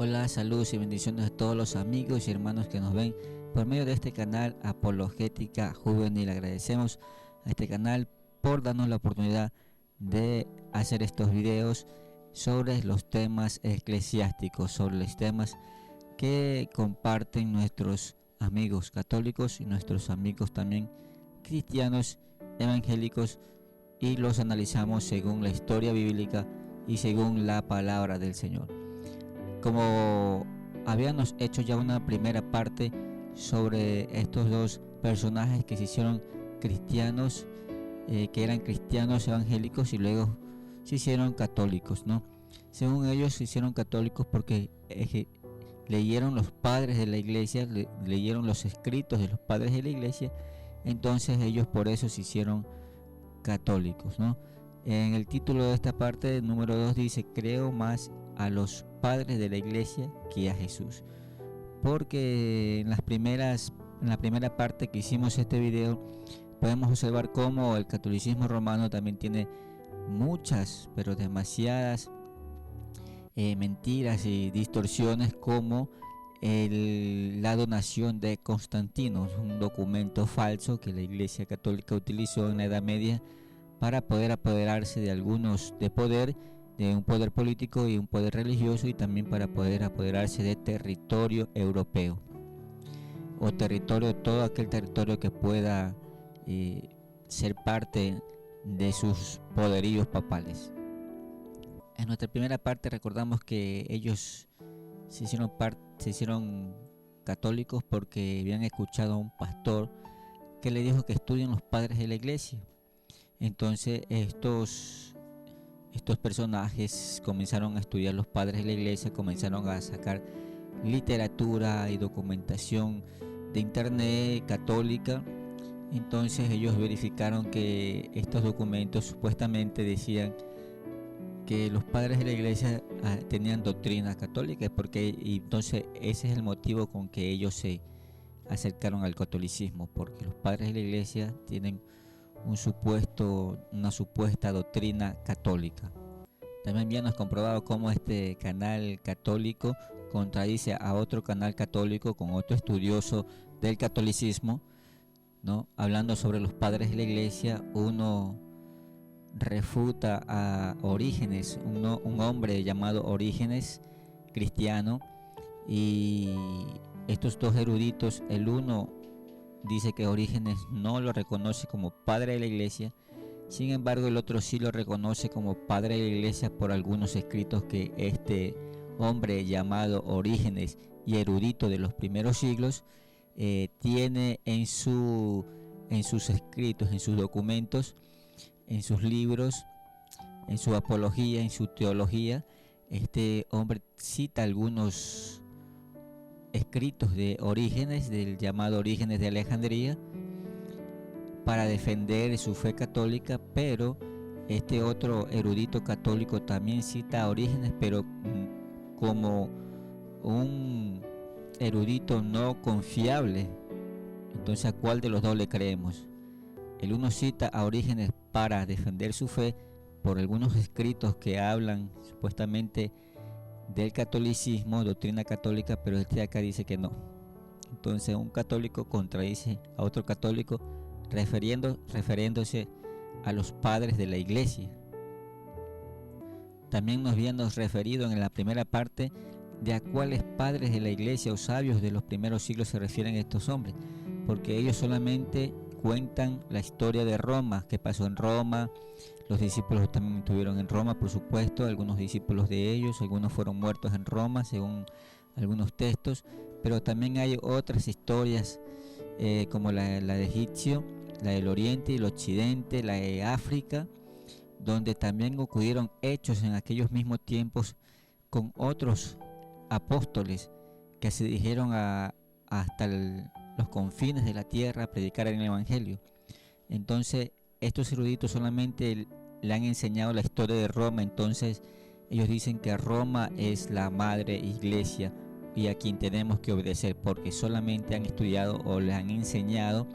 Hola, saludos y bendiciones a todos los amigos y hermanos que nos ven por medio de este canal Apologética Juvenil. Agradecemos a este canal por darnos la oportunidad de hacer estos videos sobre los temas eclesiásticos, sobre los temas que comparten nuestros amigos católicos y nuestros amigos también cristianos evangélicos, y los analizamos según la historia bíblica y según la palabra del Señor. Como habíamos hecho ya una primera parte sobre estos dos personajes que se hicieron cristianos, que eran cristianos evangélicos y luego se hicieron católicos, ¿no? Según ellos se hicieron católicos porque leyeron los padres de la iglesia, leyeron los escritos de los padres de la iglesia, entonces ellos por eso se hicieron católicos, ¿no? En el título de esta parte, número 2, dice: creo más a los padres de la iglesia que a Jesús. Porque en la primera parte que hicimos este video, podemos observar cómo el catolicismo romano también tiene muchas, pero demasiadas mentiras y distorsiones, como la donación de Constantino, un documento falso que la Iglesia Católica utilizó en la Edad Media para poder apoderarse de poder, de un poder político y un poder religioso, y también para poder apoderarse de territorio europeo o todo aquel territorio que pueda ser parte de sus poderíos papales. En nuestra primera parte recordamos que ellos se hicieron católicos porque habían escuchado a un pastor que le dijo que estudien los padres de la iglesia. Entonces estos personajes comenzaron a estudiar los padres de la iglesia, comenzaron a sacar literatura y documentación de internet católica. Entonces ellos verificaron que estos documentos supuestamente decían que los padres de la iglesia tenían doctrina católica, y entonces ese es el motivo con que ellos se acercaron al catolicismo, porque los padres de la iglesia tienen una supuesta doctrina católica. También ya hemos comprobado cómo este canal católico contradice a otro canal católico con otro estudioso del catolicismo, ¿no? Hablando sobre los padres de la iglesia, uno refuta a Orígenes, un hombre llamado Orígenes, cristiano, y estos dos eruditos, el uno dice que Orígenes no lo reconoce como padre de la iglesia, sin embargo el otro sí lo reconoce como padre de la iglesia por algunos escritos que este hombre llamado Orígenes y erudito de los primeros siglos tiene en sus escritos, en sus documentos, en sus libros, en su apología, en su teología. Este hombre cita algunos escritos de Orígenes, del llamado Orígenes de Alejandría, para defender su fe católica, pero este otro erudito católico también cita a Orígenes, pero como un erudito no confiable. Entonces, ¿a cuál de los dos le creemos? El uno cita a Orígenes para defender su fe por algunos escritos que hablan supuestamente del catolicismo, doctrina católica, pero este de acá dice que no. Entonces un católico contradice a otro católico refiriéndose a los padres de la iglesia. También nos habíamos referido en la primera parte de a cuáles padres de la iglesia o sabios de los primeros siglos se refieren a estos hombres, porque ellos solamente cuentan la historia de Roma, que pasó en Roma. Los discípulos también estuvieron en Roma, por supuesto, algunos discípulos de ellos, algunos fueron muertos en Roma según algunos textos, pero también hay otras historias como la de Egipcio, la del Oriente y el Occidente, la de África, donde también ocurrieron hechos en aquellos mismos tiempos con otros apóstoles que se dirigieron hasta los confines de la tierra a predicar el evangelio. Entonces estos eruditos solamente le han enseñado la historia de Roma. Entonces ellos dicen que Roma es la madre iglesia y a quien tenemos que obedecer, porque solamente han estudiado o le han enseñado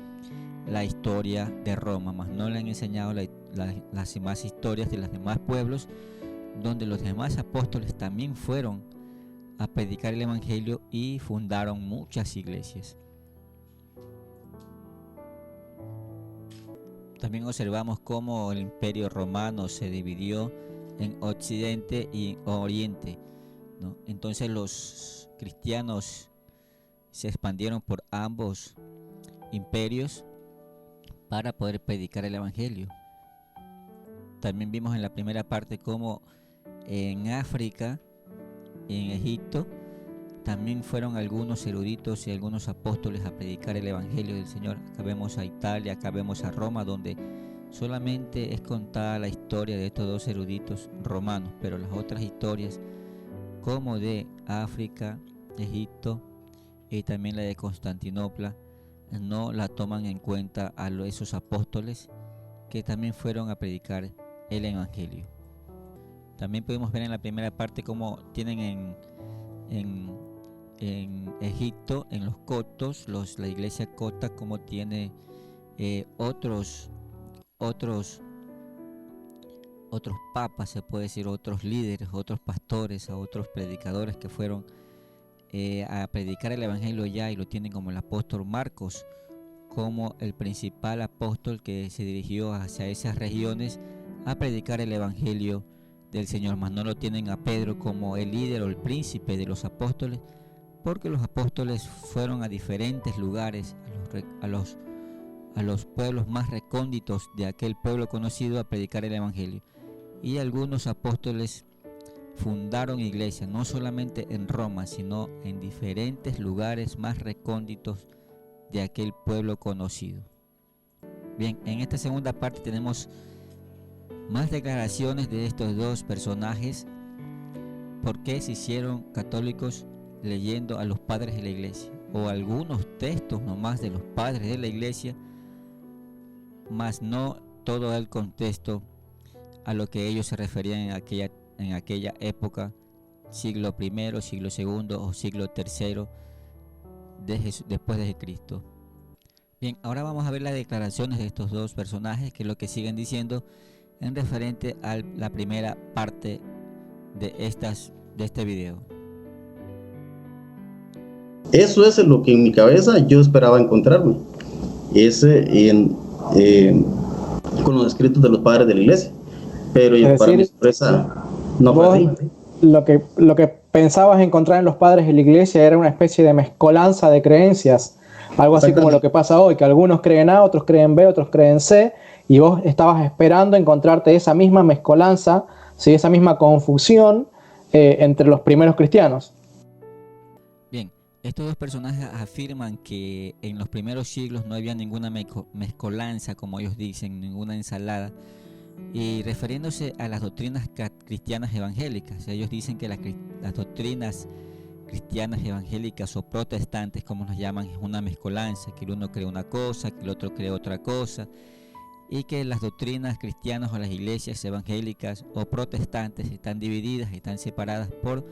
la historia de Roma, más no le han enseñado las demás historias de los demás pueblos, donde los demás apóstoles también fueron a predicar el evangelio y fundaron muchas iglesias. También observamos cómo el Imperio Romano se dividió en Occidente y Oriente, ¿no? Entonces los cristianos se expandieron por ambos imperios para poder predicar el evangelio. También vimos en la primera parte cómo en África, en Egipto, también fueron algunos eruditos y algunos apóstoles a predicar el evangelio del Señor. Acá vemos a Italia, acá vemos a Roma, donde solamente es contada la historia de estos dos eruditos romanos, pero las otras historias, como de África, Egipto y también la de Constantinopla, no la toman en cuenta a esos apóstoles que también fueron a predicar el evangelio. También podemos ver en la primera parte cómo tienen en Egipto, en los coptos, la iglesia copta, como tiene otros papas, se puede decir, otros líderes, otros pastores, a otros predicadores que fueron a predicar el evangelio ya, y lo tienen como el apóstol Marcos, como el principal apóstol que se dirigió hacia esas regiones a predicar el evangelio del Señor. Mas no lo tienen a Pedro como el líder o el príncipe de los apóstoles, porque los apóstoles fueron a diferentes lugares, a los pueblos más recónditos de aquel pueblo conocido, a predicar el evangelio. Y algunos apóstoles fundaron iglesias, no solamente en Roma, sino en diferentes lugares más recónditos de aquel pueblo conocido. Bien, en esta segunda parte tenemos más declaraciones de estos dos personajes, por qué se hicieron católicos leyendo a los padres de la iglesia, o algunos textos nomás de los padres de la iglesia, mas no todo el contexto a lo que ellos se referían en aquella época, siglo I, siglo II o siglo III después de Cristo. Bien, ahora vamos a ver las declaraciones de estos dos personajes, que es lo que siguen diciendo en referente a la primera parte de este video. Eso es lo que en mi cabeza yo esperaba encontrarme, con los escritos de los padres de la iglesia, pero para mi sorpresa no fue así. Lo que pensabas encontrar en los padres de la iglesia era una especie de mezcolanza de creencias, algo así como lo que pasa hoy, que algunos creen A, otros creen B, otros creen C, y vos estabas esperando encontrarte esa misma mezcolanza, ¿sí? Esa misma confusión entre los primeros cristianos. Bien, estos dos personajes afirman que en los primeros siglos no había ninguna mezcolanza, como ellos dicen, ninguna ensalada, y refiriéndose a las doctrinas cristianas evangélicas. Ellos dicen que las doctrinas cristianas evangélicas o protestantes, como nos llaman, es una mezcolanza, que el uno cree una cosa, que el otro cree otra cosa, y que las doctrinas cristianas o las iglesias evangélicas o protestantes están divididas, están separadas por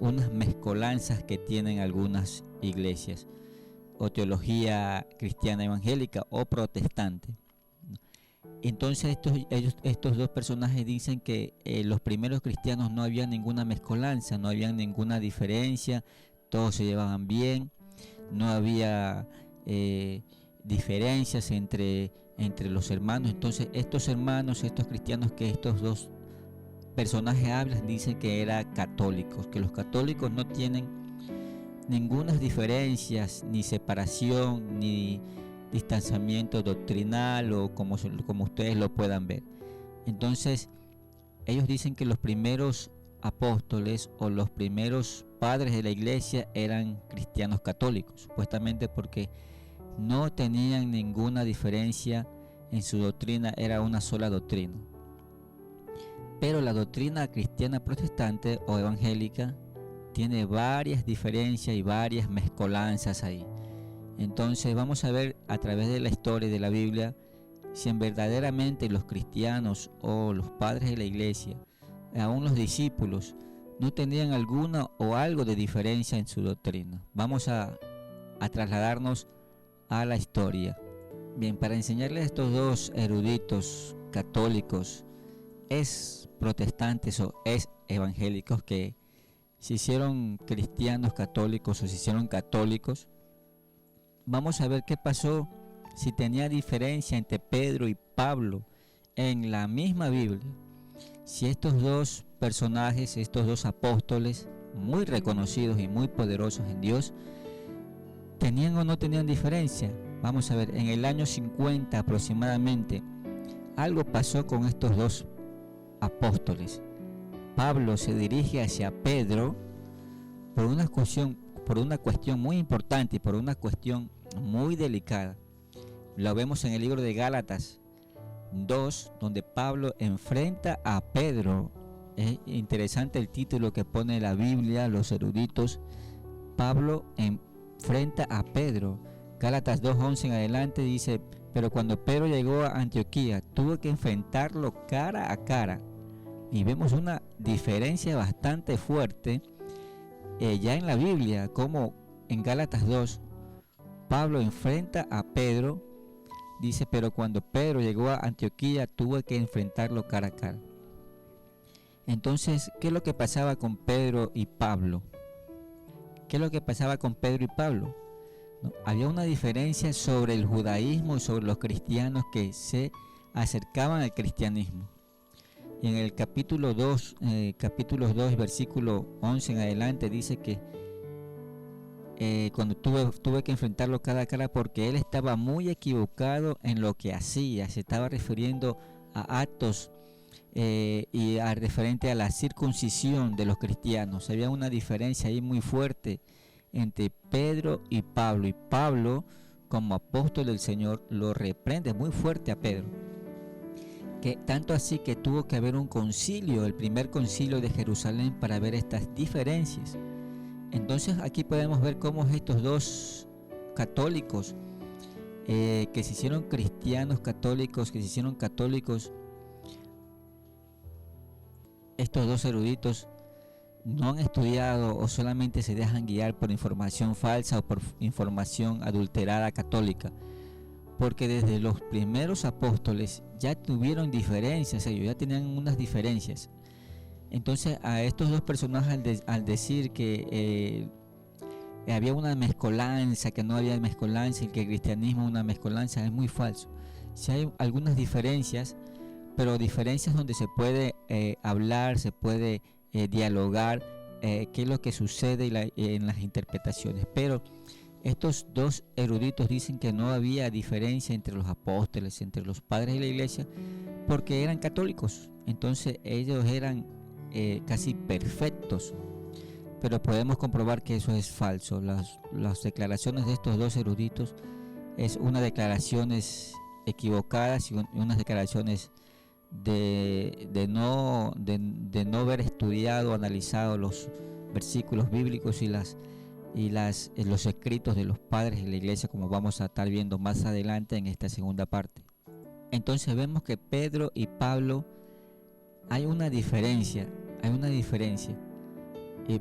unas mezcolanzas que tienen algunas iglesias, o teología cristiana evangélica o protestante. Entonces estos dos personajes dicen que los primeros cristianos no había ninguna mezcolanza, no había ninguna diferencia, todos se llevaban bien, no había diferencias entre los hermanos. Entonces estos hermanos, estos cristianos que estos dos personajes hablan, dicen que eran católicos, que los católicos no tienen ninguna diferencias, ni separación, ni distanciamiento doctrinal, o como ustedes lo puedan ver. Entonces ellos dicen que los primeros apóstoles o los primeros padres de la iglesia eran cristianos católicos, supuestamente porque no tenían ninguna diferencia en su doctrina, era una sola doctrina. Pero la doctrina cristiana protestante o evangélica tiene varias diferencias y varias mezcolanzas ahí. Entonces vamos a ver a través de la historia de la Biblia si verdaderamente los cristianos o los padres de la iglesia, aún los discípulos, no tenían alguna o algo de diferencia en su doctrina. Vamos a trasladarnos a la historia. Bien, para enseñarles a estos dos eruditos católicos, es protestantes o es evangélicos, que se hicieron cristianos católicos o se hicieron católicos, vamos a ver qué pasó, si tenía diferencia entre Pedro y Pablo en la misma Biblia. Si estos dos personajes, estos dos apóstoles, muy reconocidos y muy poderosos en Dios, ¿tenían o no tenían diferencia? Vamos a ver, en el año 50 aproximadamente, algo pasó con estos dos apóstoles. Pablo se dirige hacia Pedro por una cuestión muy importante y por una cuestión muy delicada. Lo vemos en el libro de Gálatas 2, donde Pablo enfrenta a Pedro. Es interesante el título que pone la Biblia, los eruditos. Pablo enfrenta a Pedro. Gálatas 2:11 en adelante dice: pero cuando Pedro llegó a Antioquía, tuvo que enfrentarlo cara a cara. Y vemos una diferencia bastante fuerte ya en la Biblia, como en Gálatas 2, Pablo enfrenta a Pedro. Dice: pero cuando Pedro llegó a Antioquía, tuvo que enfrentarlo cara a cara. Entonces, ¿qué es lo que pasaba con Pedro y Pablo? ¿Qué es lo que pasaba con Pedro y Pablo? ¿No? Había una diferencia sobre el judaísmo y sobre los cristianos que se acercaban al cristianismo. Y en el capítulo 2, versículo 11 en adelante, dice que cuando tuve que enfrentarlo cara a cara porque él estaba muy equivocado en lo que hacía. Se estaba refiriendo a actos referente a la circuncisión de los cristianos. Había una diferencia ahí muy fuerte entre Pedro y Pablo. Y Pablo, como apóstol del Señor, lo reprende muy fuerte a Pedro. Que tanto así que tuvo que haber un concilio, el primer concilio de Jerusalén, para ver estas diferencias. Entonces aquí podemos ver cómo estos dos católicos que se hicieron cristianos católicos, que se hicieron católicos, estos dos eruditos no han estudiado o solamente se dejan guiar por información falsa o por información adulterada católica, porque desde los primeros apóstoles ya tuvieron diferencias, ellos ya tenían unas diferencias. Entonces a estos dos personajes al decir que había una mezcolanza, que no había mezcolanza y que el cristianismo es una mezcolanza, es muy falso. Sí hay algunas diferencias, pero diferencias donde se puede hablar, se puede dialogar qué es lo que sucede en las interpretaciones. Pero estos dos eruditos dicen que no había diferencia entre los apóstoles, entre los padres de la iglesia, porque eran católicos. Entonces ellos eran casi perfectos, pero podemos comprobar que eso es falso. Las declaraciones de estos dos eruditos es unas declaraciones equivocadas y unas declaraciones de no haber estudiado, analizado los versículos bíblicos y los escritos de los padres de la iglesia, como vamos a estar viendo más adelante en esta segunda parte. Entonces vemos que Pedro y Pablo hay una diferencia,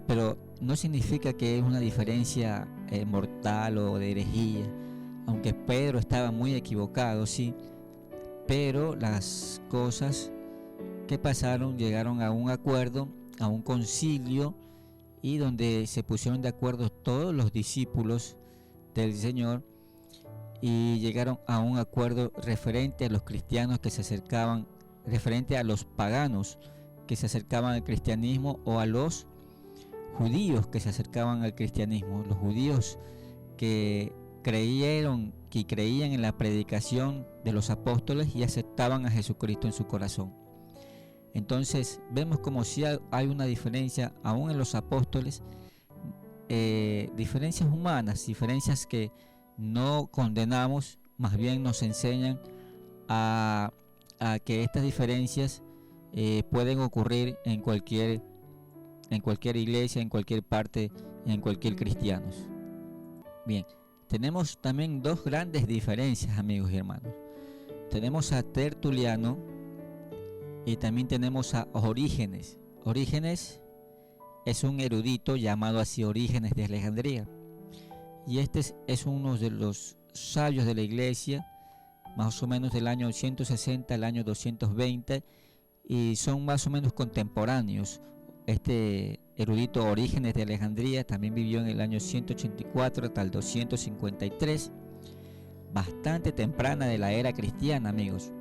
pero no significa que es una diferencia mortal o de herejía, aunque Pedro estaba muy equivocado, sí, pero las cosas que pasaron llegaron a un acuerdo, a un concilio, y donde se pusieron de acuerdo todos los discípulos del Señor y llegaron a un acuerdo referente a los cristianos que se acercaban, referente a los paganos que se acercaban al cristianismo o a los judíos que se acercaban al cristianismo, los judíos que creían en la predicación de los apóstoles y aceptaban a Jesucristo en su corazón. Entonces vemos como si hay una diferencia aún en los apóstoles, diferencias humanas, diferencias que no condenamos, más bien nos enseñan a que estas diferencias pueden ocurrir en cualquier iglesia, en cualquier parte, en cualquier cristiano. Bien, tenemos también dos grandes diferencias, amigos y hermanos. Tenemos a Tertuliano y también tenemos a Orígenes. Orígenes es un erudito llamado así, Orígenes de Alejandría, y este es uno de los sabios de la iglesia, más o menos del año 160 al año 220, y son más o menos contemporáneos. este erudito Orígenes de Alejandría también vivió en el año 184 hasta el 253, bastante temprana de la era cristiana, amigos.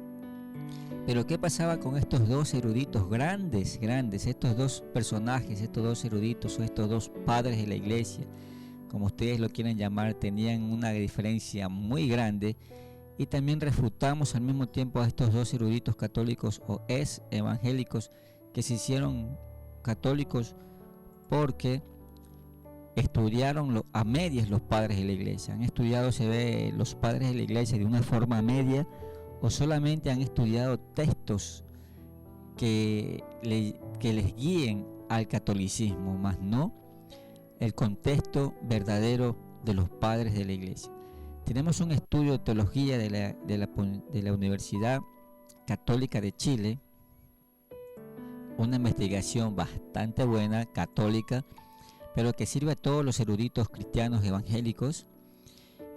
Pero ¿qué pasaba con estos dos eruditos grandes, estos dos personajes, estos dos eruditos o estos dos padres de la iglesia, como ustedes lo quieren llamar? Tenían una diferencia muy grande, y también refutamos al mismo tiempo a estos dos eruditos católicos o evangélicos que se hicieron católicos porque estudiaron a medias los padres de la iglesia. Han estudiado, se ve, los padres de la iglesia de una forma media, o solamente han estudiado textos que les guíen al catolicismo, más no el contexto verdadero de los padres de la iglesia. Tenemos un estudio de teología de la Universidad Católica de Chile, una investigación bastante buena, católica, pero que sirve a todos los eruditos cristianos evangélicos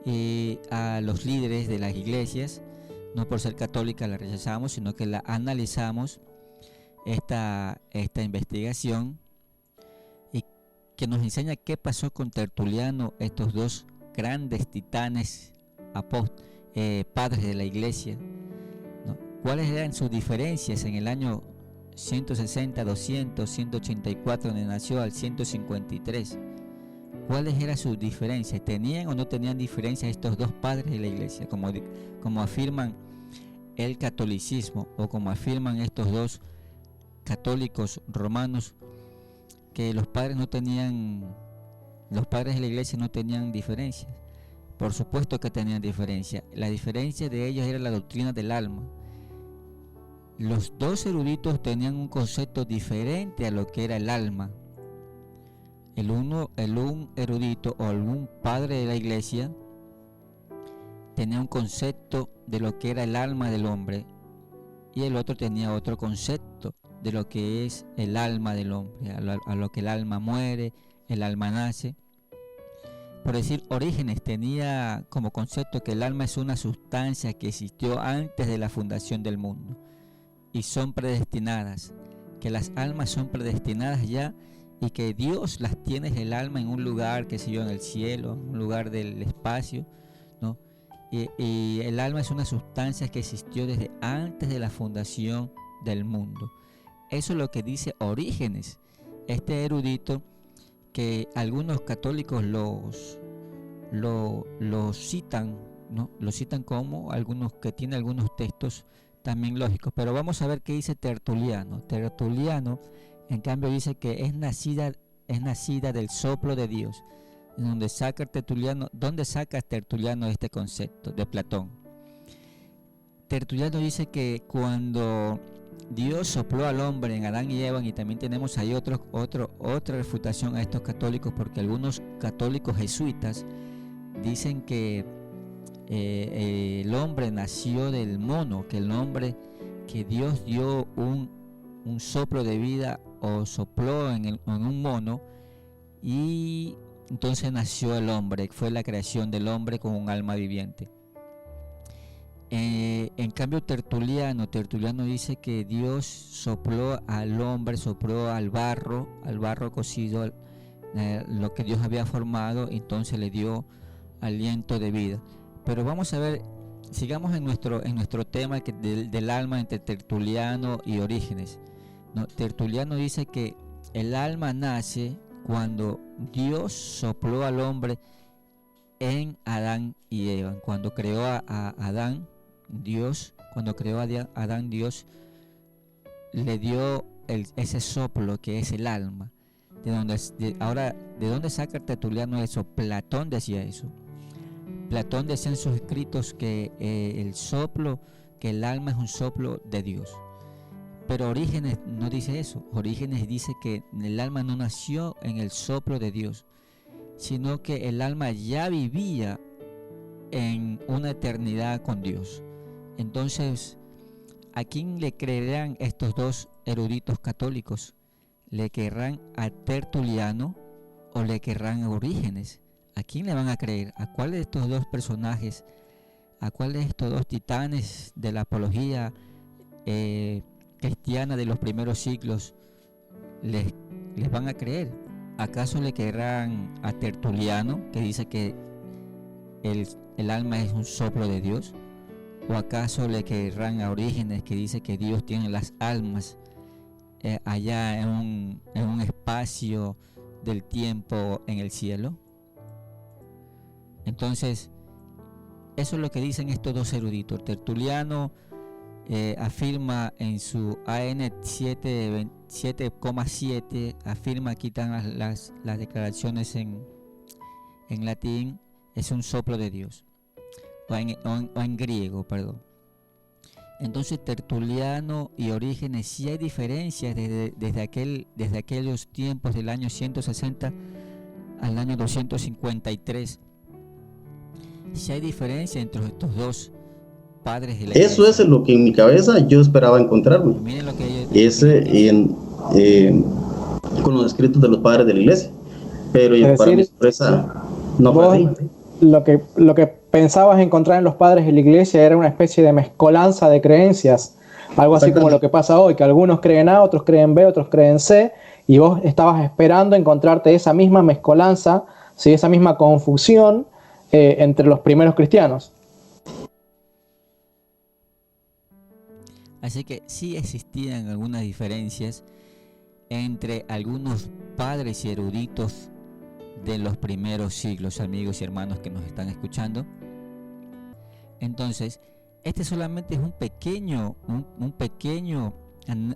y a los líderes de las iglesias. No por ser católica la rechazamos, sino que la analizamos, esta investigación, y que nos enseña qué pasó con Tertuliano, estos dos grandes titanes padres de la iglesia, ¿no? ¿Cuáles eran sus diferencias en el año 160, 200, 184, donde nació, al 153? ¿Cuáles eran sus diferencias? ¿Tenían o no tenían diferencias estos dos padres de la iglesia? Como afirman el catolicismo, o como afirman estos dos católicos romanos, que los padres de la iglesia no tenían diferencias. Por supuesto que tenían diferencia. La diferencia de ellos era la doctrina del alma. Los dos eruditos tenían un concepto diferente a lo que era el alma. Un erudito o algún padre de la iglesia tenía un concepto de lo que era el alma del hombre, y el otro tenía otro concepto de lo que es el alma del hombre, a lo que el alma muere, el alma nace. Por decir, Orígenes tenía como concepto que el alma es una sustancia que existió antes de la fundación del mundo y son predestinadas, que las almas son predestinadas ya, y que Dios las tiene, el alma, en un lugar, qué sé yo, en el cielo, en un lugar del espacio, ¿no? Y el alma es una sustancia que existió desde antes de la fundación del mundo. Eso es lo que dice Orígenes, este erudito, que algunos católicos lo citan, ¿no? Lo citan como algunos que tienen algunos textos también lógicos. Pero vamos a ver qué dice Tertuliano. Tertuliano, en cambio, dice que es nacida del soplo de Dios. ¿Dónde saca Tertuliano este concepto de Platón? Tertuliano dice que cuando Dios sopló al hombre en Adán y Eva, y también tenemos ahí otra refutación a estos católicos, porque algunos católicos jesuitas dicen que el hombre nació del mono, que Dios dio un soplo de vida, o sopló en un mono, y entonces nació el hombre. Fue la creación del hombre con un alma viviente. En cambio, Tertuliano dice que Dios sopló al hombre, sopló al barro cocido, lo que Dios había formado, entonces le dio aliento de vida. Pero vamos a ver, sigamos en nuestro tema del alma, entre Tertuliano y Orígenes, ¿no? Tertuliano dice que el alma nace cuando Dios sopló al hombre en Adán y Eva. Cuando creó a Adán, Dios le dio ese soplo que es el alma. ¿De dónde saca Tertuliano eso? Platón decía eso. Platón decía en sus escritos que el alma es un soplo de Dios. Pero Orígenes no dice eso. Orígenes dice que el alma no nació en el soplo de Dios, sino que el alma ya vivía en una eternidad con Dios. Entonces, ¿a quién le creerán estos dos eruditos católicos? ¿Le querrán a Tertuliano o le querrán a Orígenes? ¿A quién le van a creer? ¿A cuál de estos dos personajes? ¿A cuál de estos dos titanes de la apología cristiana de los primeros siglos les van a creer? ¿Acaso le creerán a Tertuliano, que dice que el alma es un soplo de Dios? ¿O acaso le creerán a Orígenes, que dice que Dios tiene las almas allá en un espacio del tiempo en el cielo? Entonces, eso es lo que dicen estos dos eruditos. Tertuliano afirma en su AN 7,7, afirma, aquí están las declaraciones en latín, es un soplo de Dios, o en griego, perdón. Entonces Tertuliano y Orígenes, sí hay diferencias desde aquellos tiempos del año 160 al año 253. Sí hay diferencia entre estos dos padres de la iglesia. Eso es lo que en mi cabeza yo esperaba encontrarme. Miren lo que con los escritos de los padres de la iglesia. Pero para mi sorpresa no fue así. Lo que pensabas encontrar en los padres de la iglesia era una especie de mezcolanza de creencias. Algo así como lo que pasa hoy, que algunos creen A, otros creen B, otros creen C, y vos estabas esperando encontrarte esa misma mezcolanza, ¿sí? Esa misma confusión entre los primeros cristianos. Así que sí existían algunas diferencias entre algunos padres y eruditos de los primeros siglos, amigos y hermanos que nos están escuchando. Entonces, este solamente es un pequeño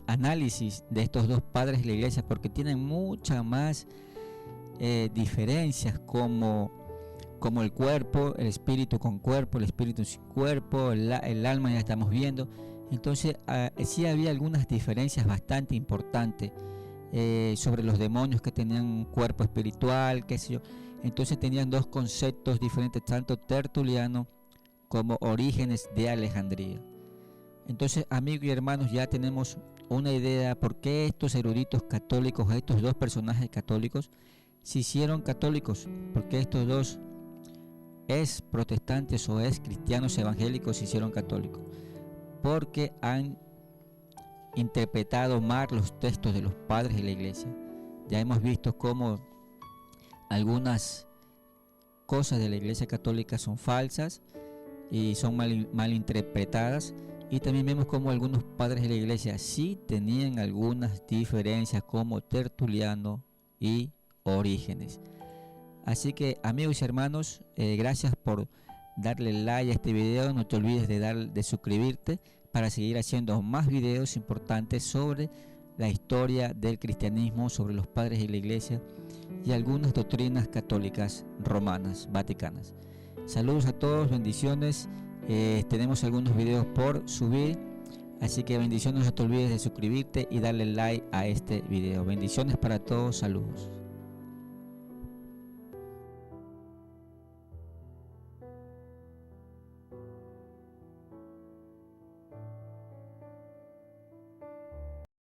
análisis de estos dos padres de la iglesia, porque tienen muchas más diferencias, como el cuerpo, el espíritu con cuerpo, el espíritu sin cuerpo, el alma, ya estamos viendo. Entonces sí había algunas diferencias bastante importantes sobre los demonios, que tenían un cuerpo espiritual, qué sé yo. Entonces tenían dos conceptos diferentes, tanto Tertuliano como Orígenes de Alejandría. Entonces, amigos y hermanos, ya tenemos una idea por qué estos eruditos católicos, estos dos personajes católicos, se hicieron católicos, porque estos dos es protestantes o es cristianos evangélicos se hicieron católicos, porque han interpretado mal los textos de los padres de la iglesia. Ya hemos visto cómo algunas cosas de la iglesia católica son falsas y son mal interpretadas, y también vemos cómo algunos padres de la iglesia sí tenían algunas diferencias, como Tertuliano y Orígenes. Así que, amigos y hermanos, gracias por darle like a este video. No te olvides de suscribirte para seguir haciendo más videos importantes sobre la historia del cristianismo, sobre los padres de la iglesia y algunas doctrinas católicas romanas, vaticanas. Saludos a todos, bendiciones. Tenemos algunos videos por subir, así que bendiciones. No te olvides de suscribirte y darle like a este video. Bendiciones para todos, saludos.